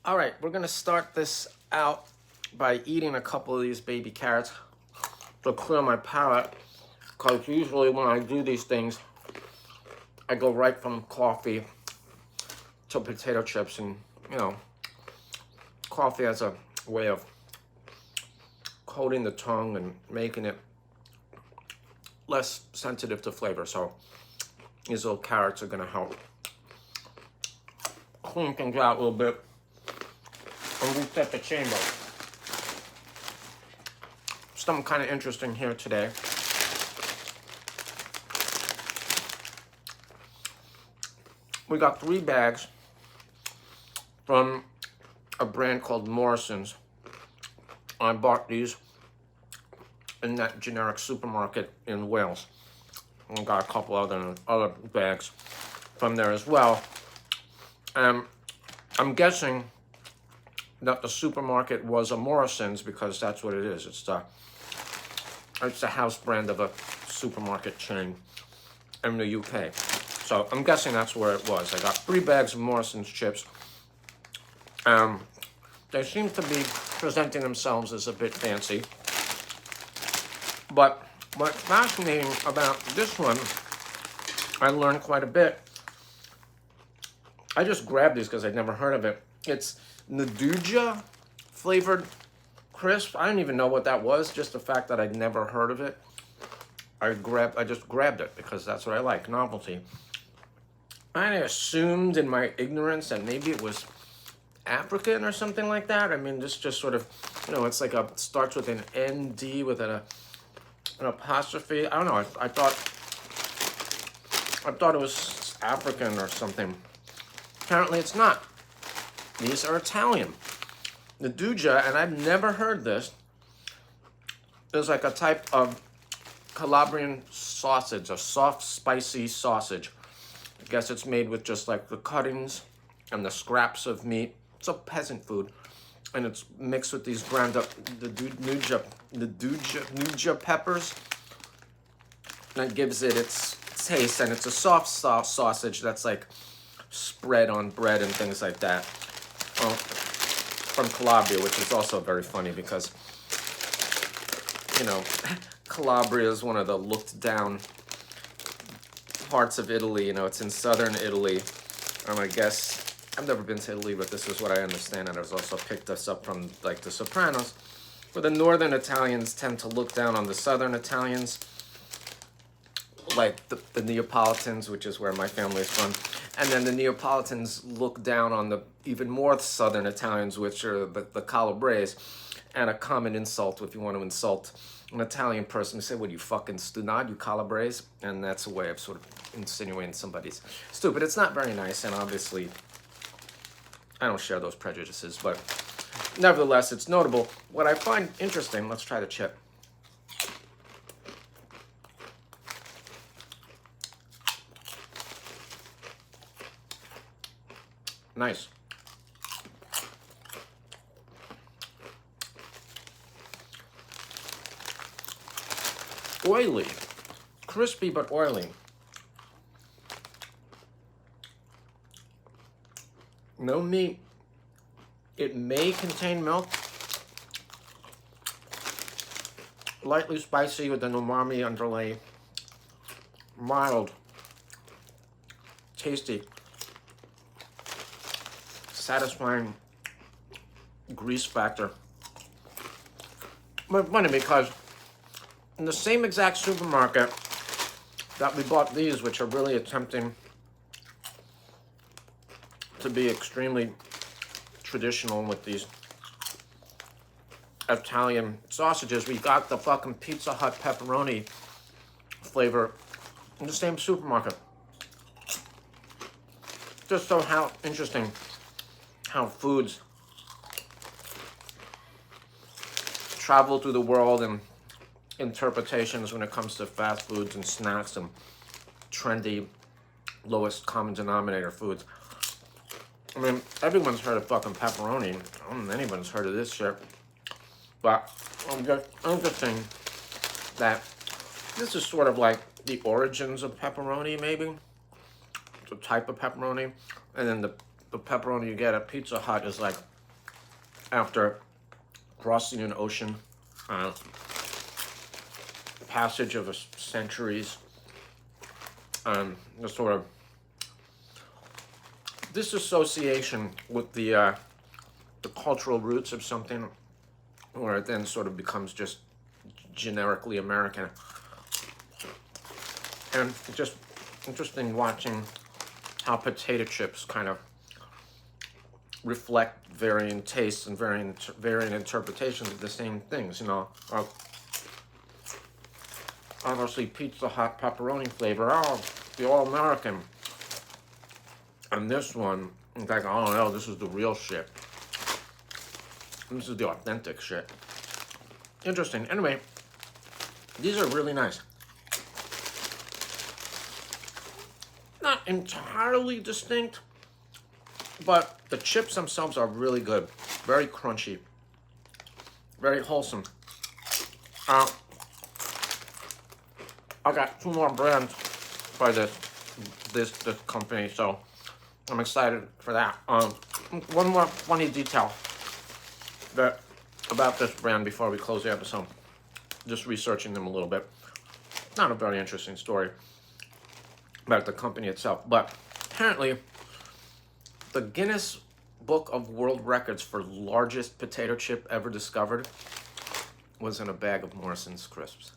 All right, we're gonna start this out by eating a couple of these baby carrots to clear my palate, because usually when I do these things, I go right from coffee to potato chips, and you know, coffee has a way of coating the tongue and making it less sensitive to flavor. So these little carrots are gonna help clean things out a little bit and reset the chamber. Something kind of interesting here today. We got 3 bags from a brand called Morrison's. I bought these in that generic supermarket in Wales. And got a couple other bags from there as well. I'm guessing that the supermarket was a Morrison's because that's what it is. It's the house brand of a supermarket chain in the UK. So I'm guessing that's where it was. I got 3 bags of Morrison's chips. They seem to be presenting themselves as a bit fancy. But what's fascinating about this one, I learned quite a bit. I just grabbed these because I'd never heard of it. It's NDUJA flavored crisp. I didn't even know what that was. Just the fact that I'd never heard of it, I just grabbed it because that's what I like, novelty. I assumed in my ignorance that maybe it was African or something like that. I mean, this just sort of, you know, it's like starts with an ND with an apostrophe. I don't know. I thought it was African or something. Apparently, it's not. These are Italian. The NDUJA, and I've never heard this, is like a type of Calabrian sausage, a soft, spicy sausage. I guess it's made with just like the cuttings and the scraps of meat. It's a peasant food, and it's mixed with these ground up the NDUJA peppers. That gives it its taste, and it's a soft sausage that's like spread on bread and things like that. From Calabria, which is also very funny because, you know, Calabria is one of the looked down parts of Italy. You know, it's in southern Italy. I guess I've never been to Italy, but this is what I understand, and I've also picked this up from like The Sopranos, where the northern Italians tend to look down on the southern Italians, like the Neapolitans, which is where my family is from. And then the Neapolitans look down on the even more southern Italians, which are the Calabrese. And a common insult, if you want to insult an Italian person, you say, "What, you fucking stunad, you Calabrese?" And that's a way of sort of insinuating somebody's stupid. It's not very nice, and obviously I don't share those prejudices, but nevertheless, it's notable. What I find interesting, let's try the chip. Nice. Oily. Crispy but oily. No meat. It may contain milk. Lightly spicy with an umami underlay. Mild. Tasty. Satisfying grease factor. But funny because in the same exact supermarket that we bought these, which are really attempting to be extremely traditional with these Italian sausages, we got the fucking Pizza Hut pepperoni flavor in the same supermarket. Just so how interesting how foods travel through the world and interpretations when it comes to fast foods and snacks and trendy lowest common denominator foods. I mean, everyone's heard of fucking pepperoni. I don't think anyone's heard of this shit. But I'm just interesting that this is sort of like the origins of pepperoni, maybe. It's a type of pepperoni. And then the pepperoni you get at Pizza Hut is like after crossing an ocean, passage of centuries, the sort of disassociation with the cultural roots of something, where it then sort of becomes just generically American. And it's just interesting watching how potato chips kind of reflect varying tastes and varying interpretations of the same things, you know. Obviously, Pizza Hut pepperoni flavor, oh, the all-American. And this one, in fact, I don't know, this is the real shit. This is the authentic shit. Interesting. Anyway, these are really nice. Not entirely distinct, but the chips themselves are really good. Very crunchy. Very wholesome. I got 2 more brands by this company, so I'm excited for that. One more funny detail about this brand before we close the episode. Just researching them a little bit. Not a very interesting story about the company itself, but apparently the Guinness Book of World Records for largest potato chip ever discovered was in a bag of Morrison's crisps.